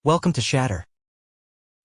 Welcome to Shatter.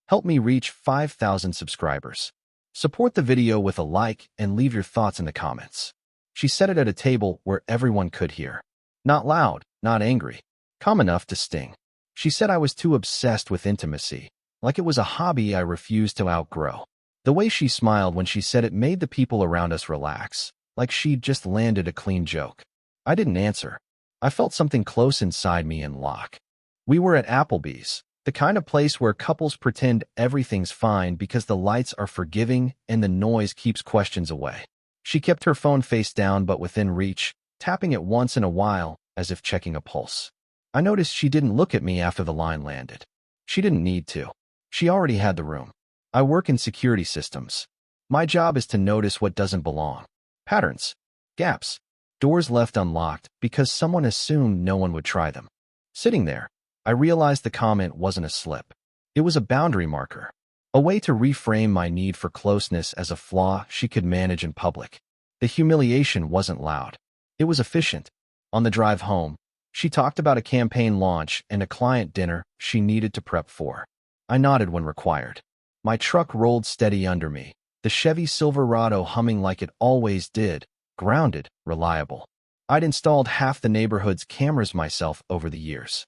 Help me reach 5,000 subscribers. Support the video with a like and leave your thoughts in the comments. She said it at a table where everyone could hear. Not loud, not angry. Calm enough to sting. She said I was too obsessed with intimacy, like it was a hobby I refused to outgrow. The way she smiled when she said it made the people around us relax, like she'd just landed a clean joke. I didn't answer. I felt something close inside me and lock. We were at Applebee's, the kind of place where couples pretend everything's fine because the lights are forgiving and the noise keeps questions away. She kept her phone face down but within reach, tapping it once in a while as if checking a pulse. I noticed she didn't look at me after the line landed. She didn't need to. She already had the room. I work in security systems. My job is to notice what doesn't belong. Patterns. Gaps. Doors left unlocked because someone assumed no one would try them. Sitting there, I realized the comment wasn't a slip. It was a boundary marker, a way to reframe my need for closeness as a flaw she could manage in public. The humiliation wasn't loud. It was efficient. On the drive home, she talked about a campaign launch and a client dinner she needed to prep for. I nodded when required. My truck rolled steady under me, the Chevy Silverado humming like it always did, grounded, reliable. I'd installed half the neighborhood's cameras myself over the years.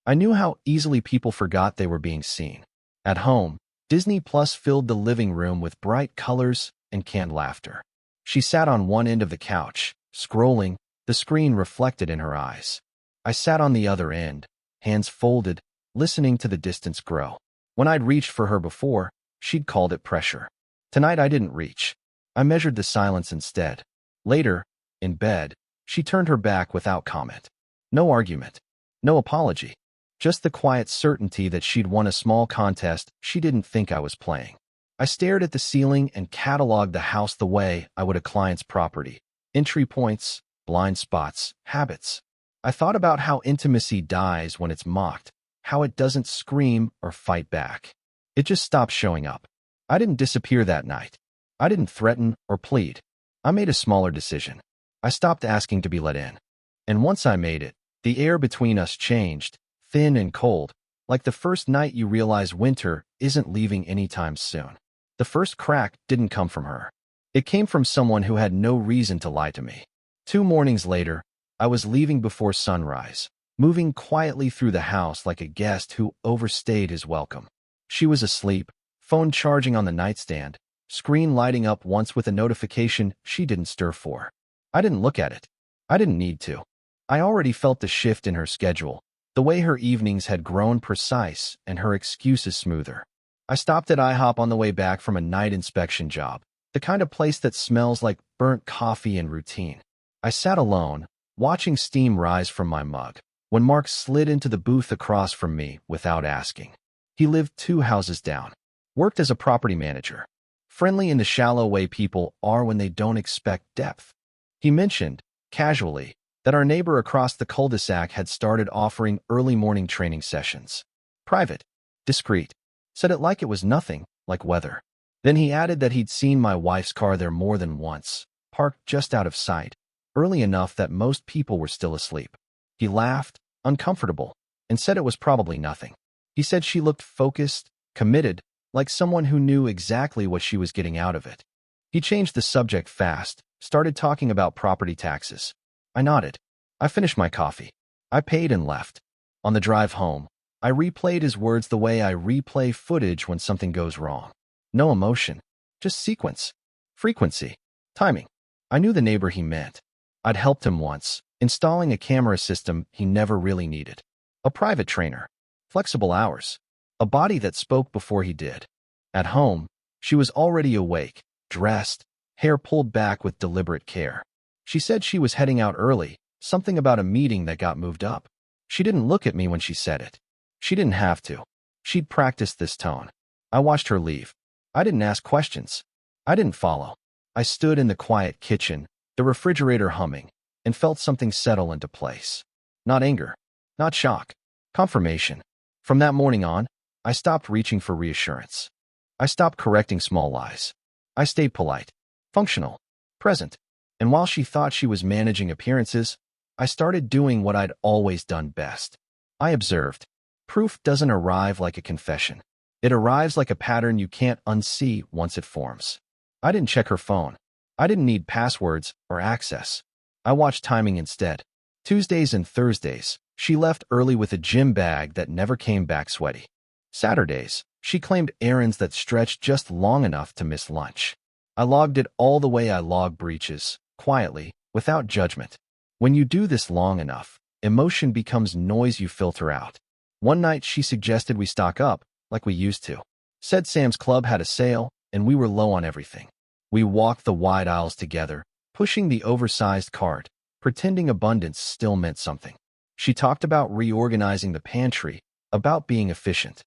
I knew how easily people forgot they were being seen. At home, Disney Plus filled the living room with bright colors and canned laughter. She sat on one end of the couch, scrolling, the screen reflected in her eyes. I sat on the other end, hands folded, listening to the distance grow. When I'd reached for her before, she'd called it pressure. Tonight I didn't reach. I measured the silence instead. Later, in bed, she turned her back without comment. No argument. No apology. Just the quiet certainty that she'd won a small contest she didn't think I was playing. I stared at the ceiling and cataloged the house the way I would a client's property. Entry points, blind spots, habits. I thought about how intimacy dies when it's mocked, how it doesn't scream or fight back. It just stops showing up. I didn't disappear that night. I didn't threaten or plead. I made a smaller decision. I stopped asking to be let in. And once I made it, the air between us changed. Thin and cold, like the first night you realize winter isn't leaving anytime soon. The first crack didn't come from her. It came from someone who had no reason to lie to me. 2 mornings later, I was leaving before sunrise, moving quietly through the house like a guest who overstayed his welcome. She was asleep, phone charging on the nightstand, screen lighting up once with a notification she didn't stir for. I didn't look at it. I didn't need to. I already felt the shift in her schedule. The way her evenings had grown precise and her excuses smoother. I stopped at IHOP on the way back from a night inspection job, the kind of place that smells like burnt coffee and routine. I sat alone, watching steam rise from my mug, when Mark slid into the booth across from me without asking. He lived 2 houses down, worked as a property manager, friendly in the shallow way people are when they don't expect depth. He mentioned, casually, that our neighbor across the cul-de-sac had started offering early morning training sessions. Private, discreet, said it like it was nothing, like weather. Then he added that he'd seen my wife's car there more than once, parked just out of sight, early enough that most people were still asleep. He laughed, uncomfortable, and said it was probably nothing. He said she looked focused, committed, like someone who knew exactly what she was getting out of it. He changed the subject fast, started talking about property taxes. I nodded. I finished my coffee. I paid and left. On the drive home, I replayed his words the way I replay footage when something goes wrong. No emotion, just sequence, frequency, timing. I knew the neighbor he meant. I'd helped him once, installing a camera system he never really needed. A private trainer, flexible hours, a body that spoke before he did. At home, she was already awake, dressed, hair pulled back with deliberate care. She said she was heading out early, something about a meeting that got moved up. She didn't look at me when she said it. She didn't have to. She'd practiced this tone. I watched her leave. I didn't ask questions. I didn't follow. I stood in the quiet kitchen, the refrigerator humming, and felt something settle into place. Not anger, not shock, confirmation. From that morning on, I stopped reaching for reassurance. I stopped correcting small lies. I stayed polite, functional, present. And while she thought she was managing appearances, I started doing what I'd always done best. I observed. Proof doesn't arrive like a confession. It arrives like a pattern you can't unsee once it forms. I didn't check her phone. I didn't need passwords or access. I watched timing instead. Tuesdays and Thursdays, she left early with a gym bag that never came back sweaty. Saturdays, she claimed errands that stretched just long enough to miss lunch. I logged it all the way I log breaches, quietly, without judgment. When you do this long enough, emotion becomes noise you filter out. One night she suggested we stock up, like we used to. Said Sam's Club had a sale, and we were low on everything. We walked the wide aisles together, pushing the oversized cart, pretending abundance still meant something. She talked about reorganizing the pantry, about being efficient.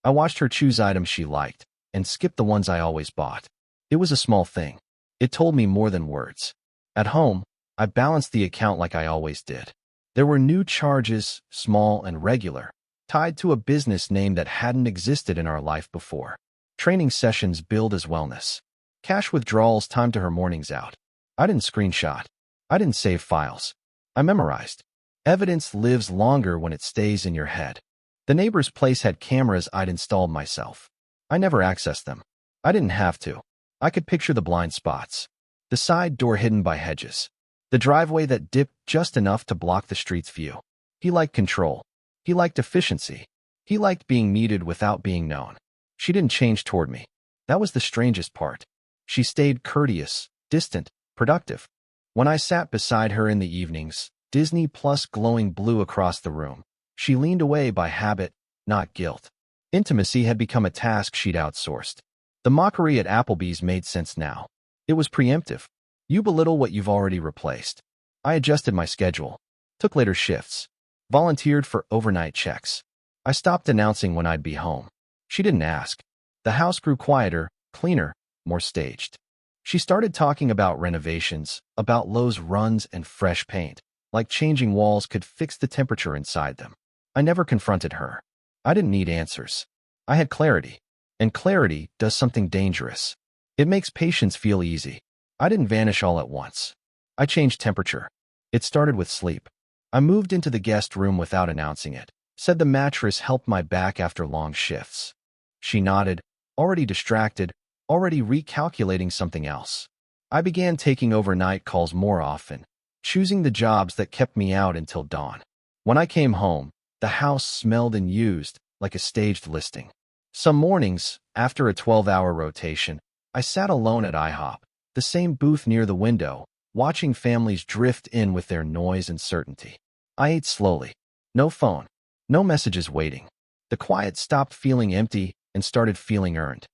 I watched her choose items she liked, and skip the ones I always bought. It was a small thing. It told me more than words. At home, I balanced the account like I always did. There were new charges, small and regular, tied to a business name that hadn't existed in our life before. Training sessions billed as wellness. Cash withdrawals timed to her mornings out. I didn't screenshot. I didn't save files. I memorized. Evidence lives longer when it stays in your head. The neighbor's place had cameras I'd installed myself. I never accessed them. I didn't have to. I could picture the blind spots. The side door hidden by hedges. The driveway that dipped just enough to block the street's view. He liked control. He liked efficiency. He liked being needed without being known. She didn't change toward me. That was the strangest part. She stayed courteous, distant, productive. When I sat beside her in the evenings, Disney Plus glowing blue across the room, she leaned away by habit, not guilt. Intimacy had become a task she'd outsourced. The mockery at Applebee's made sense now. It was preemptive. You belittle what you've already replaced. I adjusted my schedule, took later shifts, volunteered for overnight checks. I stopped announcing when I'd be home. She didn't ask. The house grew quieter, cleaner, more staged. She started talking about renovations, about Lowe's runs and fresh paint, like changing walls could fix the temperature inside them. I never confronted her. I didn't need answers. I had clarity, and clarity does something dangerous. It makes patience feel easy. I didn't vanish all at once. I changed temperature. It started with sleep. I moved into the guest room without announcing it, said the mattress helped my back after long shifts. She nodded, already distracted, already recalculating something else. I began taking overnight calls more often, choosing the jobs that kept me out until dawn. When I came home, the house smelled and used like a staged listing. Some mornings, after a 12-hour rotation, I sat alone at IHOP, the same booth near the window, watching families drift in with their noise and certainty. I ate slowly. No phone. No messages waiting. The quiet stopped feeling empty and started feeling earned.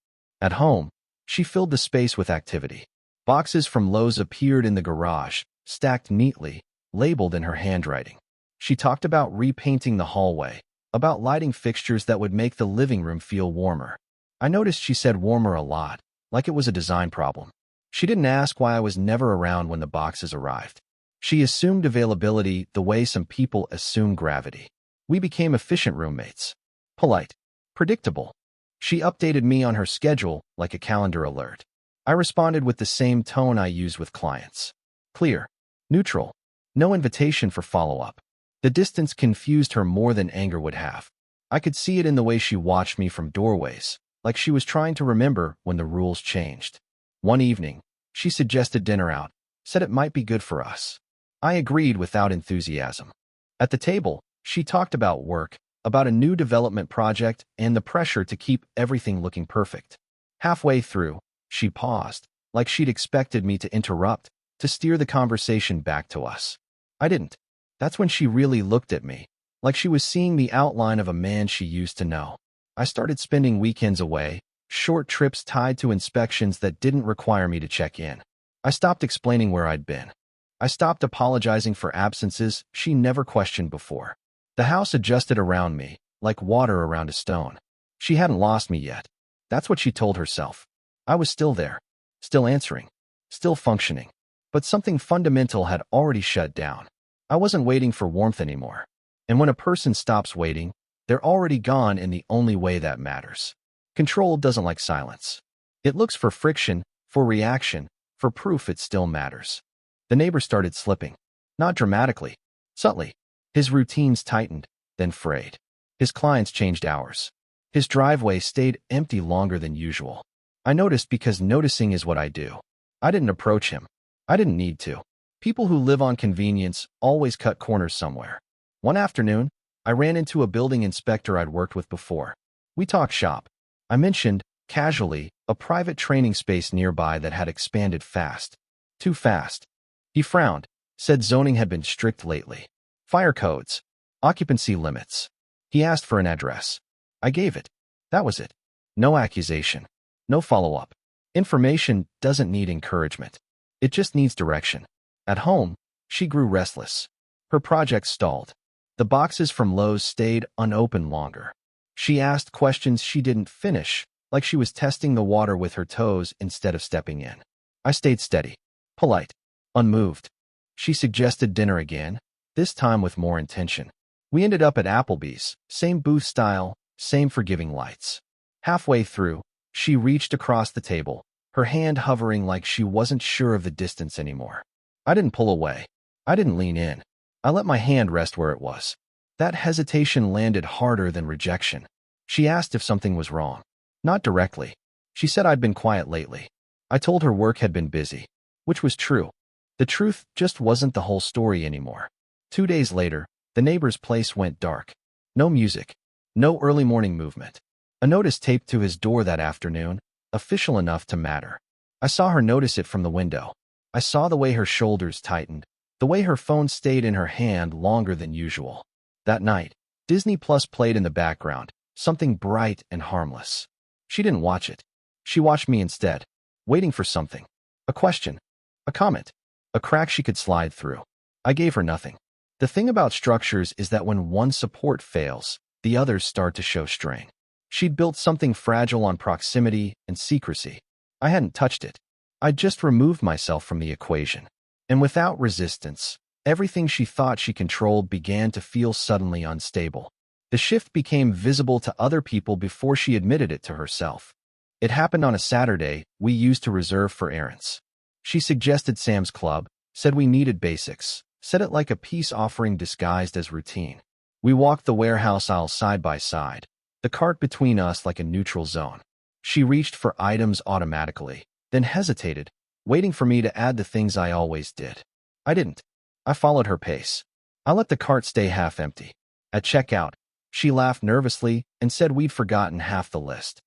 At home, she filled the space with activity. Boxes from Lowe's appeared in the garage, stacked neatly, labeled in her handwriting. She talked about repainting the hallway, about lighting fixtures that would make the living room feel warmer. I noticed she said warmer a lot, like it was a design problem. She didn't ask why I was never around when the boxes arrived. She assumed availability the way some people assume gravity. We became efficient roommates. Polite. Predictable. She updated me on her schedule like a calendar alert. I responded with the same tone I use with clients. Clear. Neutral. No invitation for follow-up. The distance confused her more than anger would have. I could see it in the way she watched me from doorways, like she was trying to remember when the rules changed. One evening, she suggested dinner out, said it might be good for us. I agreed without enthusiasm. At the table, she talked about work, about a new development project, and the pressure to keep everything looking perfect. Halfway through, she paused, like she'd expected me to interrupt, to steer the conversation back to us. I didn't. That's when she really looked at me, like she was seeing the outline of a man she used to know. I started spending weekends away, short trips tied to inspections that didn't require me to check in. I stopped explaining where I'd been. I stopped apologizing for absences she never questioned before. The house adjusted around me, like water around a stone. She hadn't lost me yet. That's what she told herself. I was still there, still answering, still functioning. But something fundamental had already shut down. I wasn't waiting for warmth anymore. And when a person stops waiting, they're already gone in the only way that matters. Control doesn't like silence. It looks for friction, for reaction, for proof it still matters. The neighbor started slipping. Not dramatically, subtly. His routines tightened, then frayed. His clients changed hours. His driveway stayed empty longer than usual. I noticed because noticing is what I do. I didn't approach him. I didn't need to. People who live on convenience always cut corners somewhere. One afternoon, I ran into a building inspector I'd worked with before. We talked shop. I mentioned, casually, a private training space nearby that had expanded fast. Too fast. He frowned, said zoning had been strict lately. Fire codes. Occupancy limits. He asked for an address. I gave it. That was it. No accusation. No follow-up. Information doesn't need encouragement. It just needs direction. At home, she grew restless. Her project stalled. The boxes from Lowe's stayed unopened longer. She asked questions she didn't finish, like she was testing the water with her toes instead of stepping in. I stayed steady, polite, unmoved. She suggested dinner again, this time with more intention. We ended up at Applebee's, same booth style, same forgiving lights. Halfway through, she reached across the table, her hand hovering like she wasn't sure of the distance anymore. I didn't pull away. I didn't lean in. I let my hand rest where it was. That hesitation landed harder than rejection. She asked if something was wrong. Not directly. She said I'd been quiet lately. I told her work had been busy, which was true. The truth just wasn't the whole story anymore. 2 days later, the neighbor's place went dark. No music. No early morning movement. A notice taped to his door that afternoon, official enough to matter. I saw her notice it from the window. I saw the way her shoulders tightened, the way her phone stayed in her hand longer than usual. That night, Disney Plus played in the background, something bright and harmless. She didn't watch it. She watched me instead, waiting for something. A question. A comment. A crack she could slide through. I gave her nothing. The thing about structures is that when one support fails, the others start to show strain. She'd built something fragile on proximity and secrecy. I hadn't touched it. I'd just removed myself from the equation. And without resistance, everything she thought she controlled began to feel suddenly unstable. The shift became visible to other people before she admitted it to herself. It happened on a Saturday we used to reserve for errands. She suggested Sam's Club, said we needed basics, said it like a peace offering disguised as routine. We walked the warehouse aisle side by side, the cart between us like a neutral zone. She reached for items automatically, then hesitated, waiting for me to add the things I always did. I didn't. I followed her pace. I let the cart stay half empty. At checkout, she laughed nervously and said we'd forgotten half the list.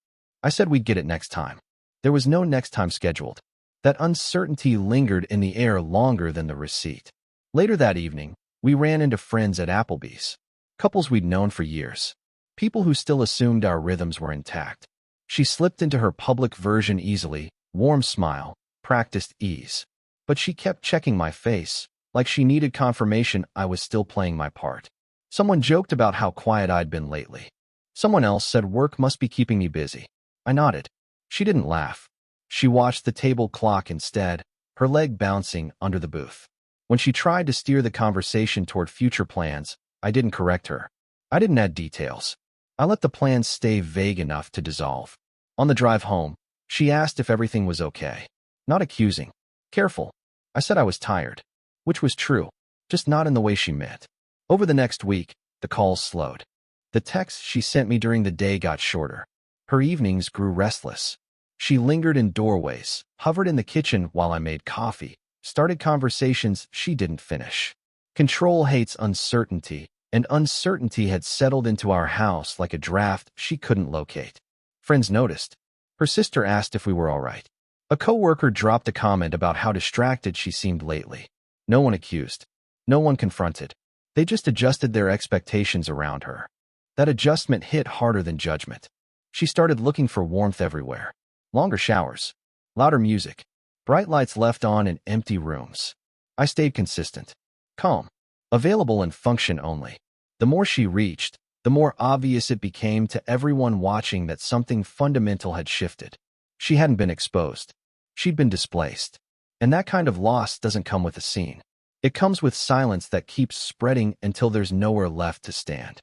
I said we'd get it next time. There was no next time scheduled. That uncertainty lingered in the air longer than the receipt. Later that evening, we ran into friends at Applebee's. Couples we'd known for years. People who still assumed our rhythms were intact. She slipped into her public version easily, warm smile, practiced ease. But she kept checking my face, like she needed confirmation I was still playing my part. Someone joked about how quiet I'd been lately. Someone else said work must be keeping me busy. I nodded. She didn't laugh. She watched the table clock instead, her leg bouncing under the booth. When she tried to steer the conversation toward future plans, I didn't correct her. I didn't add details. I let the plans stay vague enough to dissolve. On the drive home, she asked if everything was okay. Not accusing. Careful. I said I was tired. Which was true, just not in the way she meant. Over the next week, the calls slowed. The texts she sent me during the day got shorter. Her evenings grew restless. She lingered in doorways, hovered in the kitchen while I made coffee, started conversations she didn't finish. Control hates uncertainty, and uncertainty had settled into our house like a draft she couldn't locate. Friends noticed. Her sister asked if we were all right. A coworker dropped a comment about how distracted she seemed lately. No one accused. No one confronted. They just adjusted their expectations around her. That adjustment hit harder than judgment. She started looking for warmth everywhere. Longer showers. Louder music. Bright lights left on in empty rooms. I stayed consistent. Calm. Available and function only. The more she reached, the more obvious it became to everyone watching that something fundamental had shifted. She hadn't been exposed. She'd been displaced. And that kind of loss doesn't come with a scene. It comes with silence that keeps spreading until there's nowhere left to stand.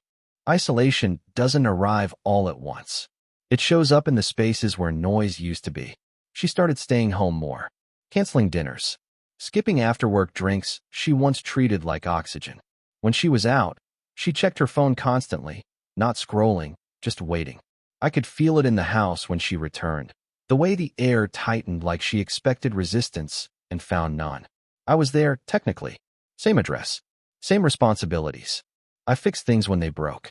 Isolation doesn't arrive all at once. It shows up in the spaces where noise used to be. She started staying home more, canceling dinners, skipping after-work drinks she once treated like oxygen. When she was out, she checked her phone constantly, not scrolling, just waiting. I could feel it in the house when she returned. The way the air tightened like she expected resistance and found none. I was there, technically. Same address. Same responsibilities. I fixed things when they broke.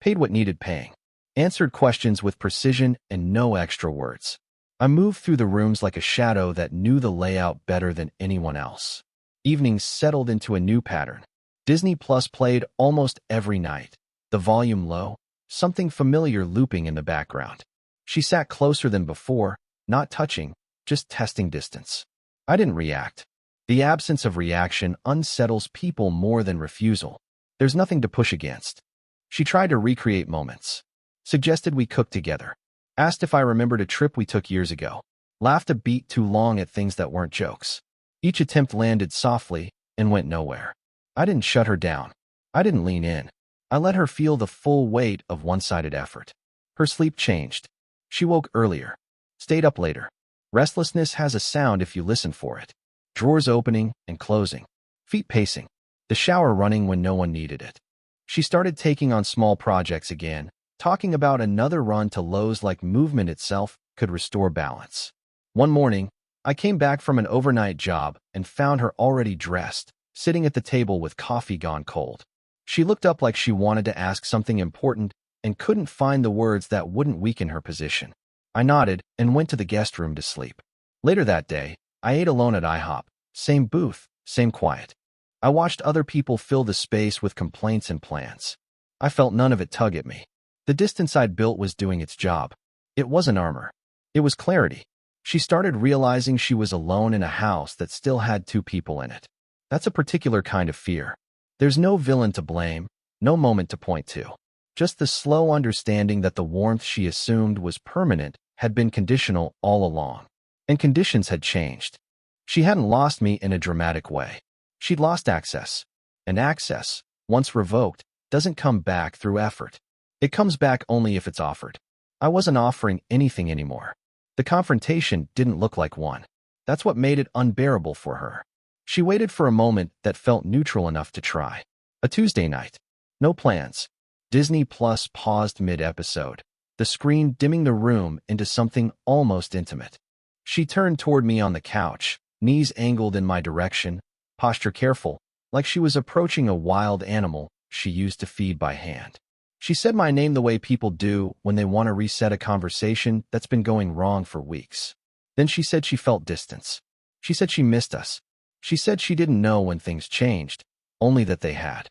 Paid what needed paying. Answered questions with precision and no extra words. I moved through the rooms like a shadow that knew the layout better than anyone else. Evenings settled into a new pattern. Disney Plus played almost every night. The volume low, something familiar looping in the background. She sat closer than before, not touching, just testing distance. I didn't react. The absence of reaction unsettles people more than refusal. There's nothing to push against. She tried to recreate moments. Suggested we cook together. Asked if I remembered a trip we took years ago. Laughed a beat too long at things that weren't jokes. Each attempt landed softly and went nowhere. I didn't shut her down. I didn't lean in. I let her feel the full weight of one-sided effort. Her sleep changed. She woke earlier. Stayed up later. Restlessness has a sound if you listen for it. Drawers opening and closing. Feet pacing. The shower running when no one needed it. She started taking on small projects again, talking about another run to Lowe's like movement itself could restore balance. One morning, I came back from an overnight job and found her already dressed, sitting at the table with coffee gone cold. She looked up like she wanted to ask something important and couldn't find the words that wouldn't weaken her position. I nodded and went to the guest room to sleep. Later that day, I ate alone at IHOP. Same booth, same quiet. I watched other people fill the space with complaints and plans. I felt none of it tug at me. The distance I'd built was doing its job. It wasn't armor. It was clarity. She started realizing she was alone in a house that still had two people in it. That's a particular kind of fear. There's no villain to blame, no moment to point to. Just the slow understanding that the warmth she assumed was permanent had been conditional all along. And conditions had changed. She hadn't lost me in a dramatic way. She'd lost access. And access, once revoked, doesn't come back through effort. It comes back only if it's offered. I wasn't offering anything anymore. The confrontation didn't look like one. That's what made it unbearable for her. She waited for a moment that felt neutral enough to try. A Tuesday night. No plans. Disney Plus paused mid-episode, the screen dimming the room into something almost intimate. She turned toward me on the couch, knees angled in my direction, posture careful, like she was approaching a wild animal she used to feed by hand. She said my name the way people do when they want to reset a conversation that's been going wrong for weeks. Then she said she felt distance. She said she missed us. She said she didn't know when things changed, only that they had.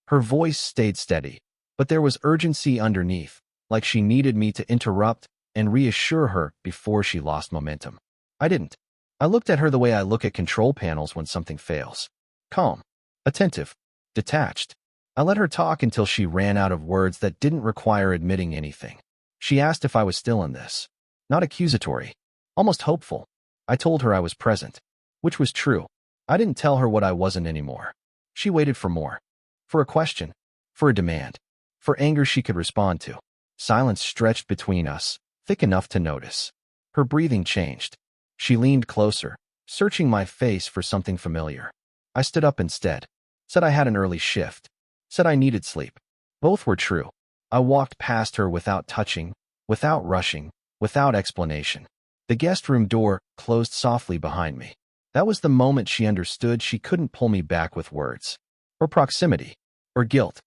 Her voice stayed steady, but there was urgency underneath, like she needed me to interrupt and reassure her before she lost momentum. I didn't. I looked at her the way I look at control panels when something fails. Calm, attentive, detached. I let her talk until she ran out of words that didn't require admitting anything. She asked if I was still in this. Not accusatory, almost hopeful. I told her I was present, which was true. I didn't tell her what I wasn't anymore. She waited for more. For a question. For a demand. For anger she could respond to. Silence stretched between us, thick enough to notice. Her breathing changed. She leaned closer, searching my face for something familiar. I stood up instead. Said I had an early shift. Said I needed sleep. Both were true. I walked past her without touching, without rushing, without explanation. The guest room door closed softly behind me. That was the moment she understood she couldn't pull me back with words. Or proximity. Or guilt.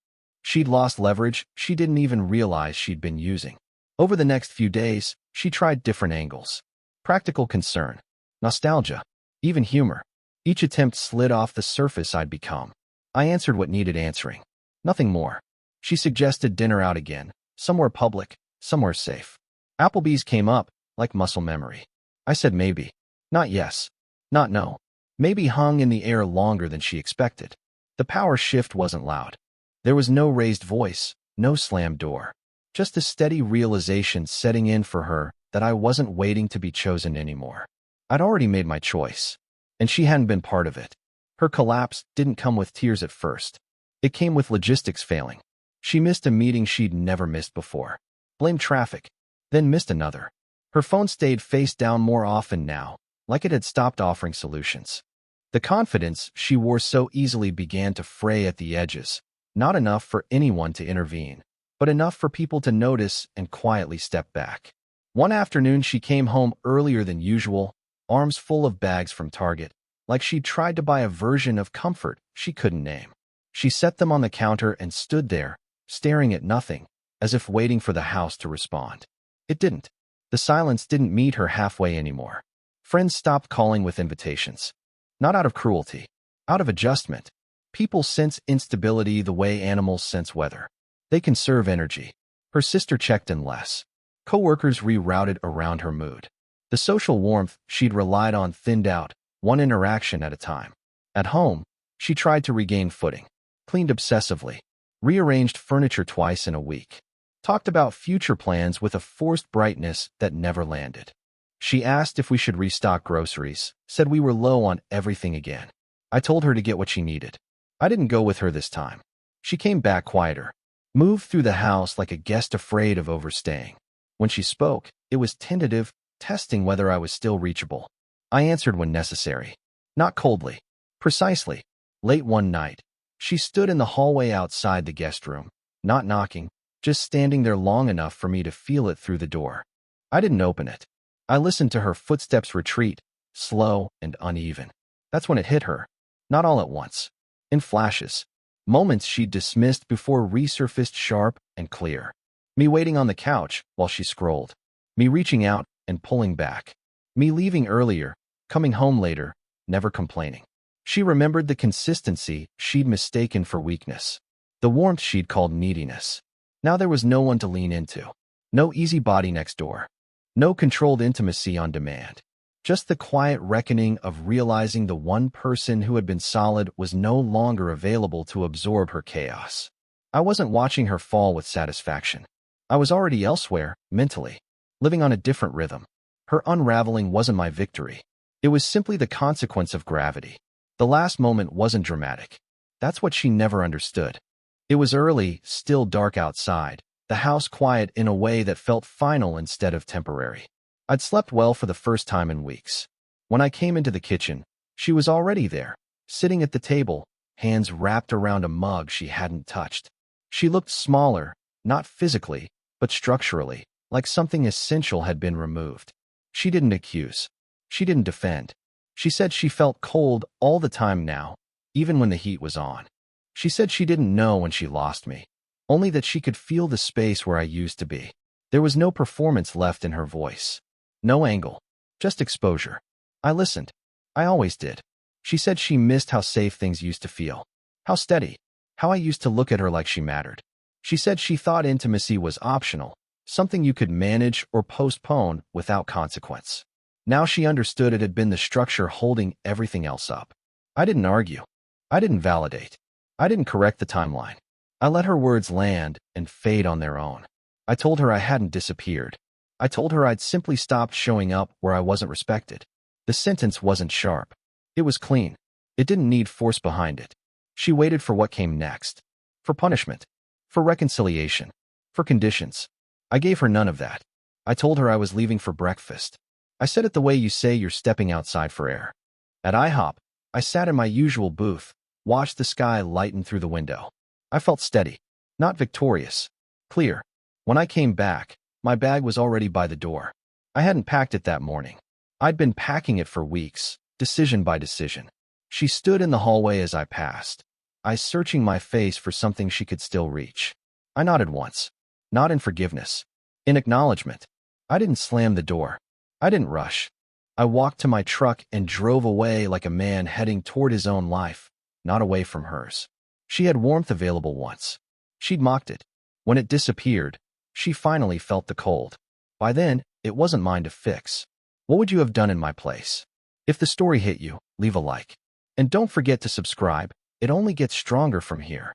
She'd lost leverage she didn't even realize she'd been using. Over the next few days, she tried different angles. Practical concern. Nostalgia. Even humor. Each attempt slid off the surface I'd become. I answered what needed answering. Nothing more. She suggested dinner out again, somewhere public, somewhere safe. Applebee's came up, like muscle memory. I said maybe. Not yes. Not no. Maybe hung in the air longer than she expected. The power shift wasn't loud. There was no raised voice, no slammed door. Just a steady realization setting in for her that I wasn't waiting to be chosen anymore. I'd already made my choice, and she hadn't been part of it. Her collapse didn't come with tears at first. It came with logistics failing. She missed a meeting she'd never missed before. Blamed traffic. Then missed another. Her phone stayed face down more often now, like it had stopped offering solutions. The confidence she wore so easily began to fray at the edges, not enough for anyone to intervene. but enough for people to notice and quietly step back. One afternoon, she came home earlier than usual, arms full of bags from Target, like she'd tried to buy a version of comfort she couldn't name. She set them on the counter and stood there, staring at nothing, as if waiting for the house to respond. It didn't. The silence didn't meet her halfway anymore. Friends stopped calling with invitations. Not out of cruelty, out of adjustment. People sense instability the way animals sense weather. They conserve energy. Her sister checked in less. Coworkers rerouted around her mood. The social warmth she'd relied on thinned out, one interaction at a time. At home, she tried to regain footing. Cleaned obsessively. Rearranged furniture twice in a week. Talked about future plans with a forced brightness that never landed. She asked if we should restock groceries, said we were low on everything again. I told her to get what she needed. I didn't go with her this time. She came back quieter. Moved through the house like a guest afraid of overstaying. When she spoke, it was tentative, testing whether I was still reachable. I answered when necessary. Not coldly. Precisely. Late one night, she stood in the hallway outside the guest room, not knocking, just standing there long enough for me to feel it through the door. I didn't open it. I listened to her footsteps retreat, slow and uneven. That's when it hit her. Not all at once. In flashes. Moments she'd dismissed before resurfaced sharp and clear. Me waiting on the couch while she scrolled. Me reaching out and pulling back. Me leaving earlier, coming home later, never complaining. She remembered the consistency she'd mistaken for weakness. The warmth she'd called neediness. Now there was no one to lean into. No easy body next door. No controlled intimacy on demand. Just the quiet reckoning of realizing the one person who had been solid was no longer available to absorb her chaos. I wasn't watching her fall with satisfaction. I was already elsewhere, mentally, living on a different rhythm. Her unraveling wasn't my victory. It was simply the consequence of gravity. The last moment wasn't dramatic. That's what she never understood. It was early, still dark outside, the house quiet in a way that felt final instead of temporary. I'd slept well for the first time in weeks. When I came into the kitchen, she was already there, sitting at the table, hands wrapped around a mug she hadn't touched. She looked smaller, not physically, but structurally, like something essential had been removed. She didn't accuse. She didn't defend. She said she felt cold all the time now, even when the heat was on. She said she didn't know when she lost me, only that she could feel the space where I used to be. There was no performance left in her voice. No angle, just exposure. I listened. I always did. She said she missed how safe things used to feel. How steady. How I used to look at her like she mattered. She said she thought intimacy was optional, something you could manage or postpone without consequence. Now she understood it had been the structure holding everything else up. I didn't argue. I didn't validate. I didn't correct the timeline. I let her words land and fade on their own. I told her I hadn't disappeared. I told her I'd simply stopped showing up where I wasn't respected. The sentence wasn't sharp. It was clean. It didn't need force behind it. She waited for what came next. For punishment. For reconciliation. For conditions. I gave her none of that. I told her I was leaving for breakfast. I said it the way you say you're stepping outside for air. At IHOP, I sat in my usual booth, watched the sky lighten through the window. I felt steady. Not victorious. Clear. When I came back, my bag was already by the door. I hadn't packed it that morning. I'd been packing it for weeks, decision by decision. She stood in the hallway as I passed, eyes searching my face for something she could still reach. I nodded once. Not in forgiveness. In acknowledgement. I didn't slam the door. I didn't rush. I walked to my truck and drove away like a man heading toward his own life, not away from hers. She had warmth available once. She'd mocked it. When it disappeared, she finally felt the cold. By then, it wasn't mine to fix. What would you have done in my place? If the story hit you, leave a like. And don't forget to subscribe. It only gets stronger from here.